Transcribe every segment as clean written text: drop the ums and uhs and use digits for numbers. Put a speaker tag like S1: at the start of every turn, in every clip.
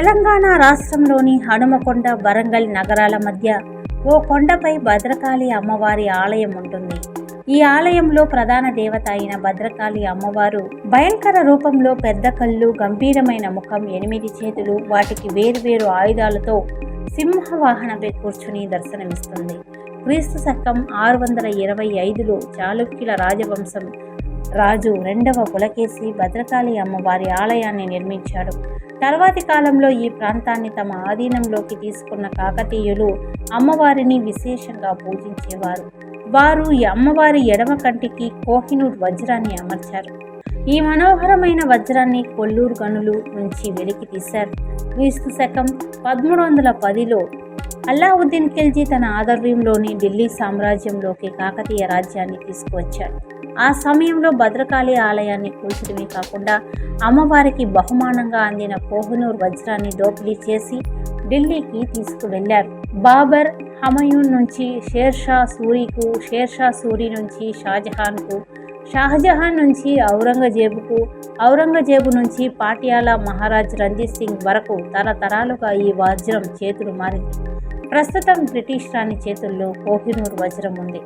S1: తెలంగాణ రాష్ట్రంలోని హనుమకొండ, వరంగల్ నగరాల మధ్య ఓ కొండపై భద్రకాళి అమ్మవారి ఆలయం ఉంటుంది. ఈ ఆలయంలో ప్రధాన దేవత అయిన భద్రకాళి అమ్మవారు భయంకర రూపంలో పెద్ద కళ్ళు, గంభీరమైన ముఖం, 8 చేతులు, వాటికి వేరువేరు ఆయుధాలతో సింహవాహనపై కూర్చుని దర్శనమిస్తుంది. క్రీస్తు శకం 625లో చాళుక్యుల రాజవంశం రాజు 2వ పులకేశి భద్రకాళి అమ్మవారి ఆలయాన్ని నిర్మించాడు. తర్వాతి కాలంలో ఈ ప్రాంతాన్ని తమ ఆధీనంలోకి తీసుకున్న కాకతీయులు అమ్మవారిని విశేషంగా పూజించేవారు. వారు ఈ అమ్మవారి ఎడమ కంటికి కోహినూర్ వజ్రాన్ని అమర్చారు. ఈ మనోహరమైన వజ్రాన్ని కొల్లూరు గనులు నుంచి వెలికి తీశారు. క్రీస్తు శకం 1310లో అల్లావుద్దీన్ ఖిల్జీ తన ఆధ్వర్యంలోని ఢిల్లీ సామ్రాజ్యంలోకి కాకతీయ రాజ్యాన్ని తీసుకువచ్చాడు. ఆ సమయంలో భద్రకాళి ఆలయాన్ని కూల్చడమే కాకుండా అమ్మవారికి బహుమానంగా అందిన కోహినూర్ వజ్రాన్ని దోపిడీ చేసి ఢిల్లీకి తీసుకువెళ్లారు. బాబర్, హమయూన్ నుంచి షేర్షా సూరీకు, షేర్షా సూరీ నుంచి షాజహాన్కు, షాజహాన్ నుంచి ఔరంగజేబుకు, ఔరంగజేబు నుంచి పాటియాలా మహారాజ్ రంజిత్ సింగ్ వరకు తరతరాలుగా ఈ వజ్రం చేతులు మారింది. ప్రస్తుతం బ్రిటిష్ రాణి చేతుల్లో కోహినూర్ వజ్రం ఉంది.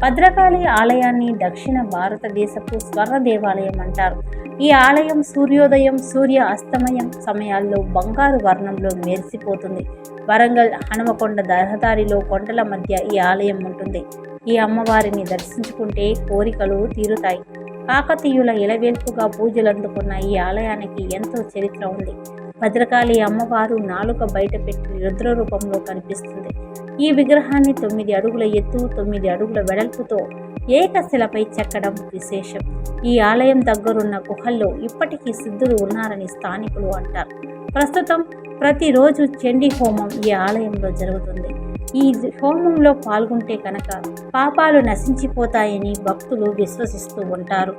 S1: భద్రకాళి ఆలయాన్ని దక్షిణ భారతదేశపు స్వర్ణ దేవాలయం అంటారు. ఈ ఆలయం సూర్యోదయం, సూర్య అస్తమయం సమయాల్లో బంగారు వర్ణంలో మెరిసిపోతుంది. వరంగల్ హనుమకొండ రహదారిలో కొండల మధ్య ఈ ఆలయం ఉంటుంది. ఈ అమ్మవారిని దర్శించుకుంటే కోరికలు తీరుతాయి. కాకతీయుల ఇలవేల్పుగా పూజలందుకున్న ఈ ఆలయానికి ఎంతో చరిత్ర ఉంది. భద్రకాళి అమ్మవారు నాలుక బయటపెట్టి రుద్ర రూపంలో కనిపిస్తుంది. ఈ విగ్రహాన్ని 9 అడుగుల ఎత్తు, 9 అడుగుల వెడల్పుతో ఏకశిలపై చెక్కడం విశేషం. ఈ ఆలయం దగ్గరున్న గుహల్లో ఇప్పటికీ సిద్ధులు ఉన్నారని స్థానికులు అంటారు. ప్రస్తుతం ప్రతిరోజు చండీ హోమం ఈ ఆలయంలో జరుగుతుంది. ఈ హోమంలో పాల్గొంటే కనుక పాపాలు నశించిపోతాయని భక్తులు విశ్వసిస్తూ ఉంటారు.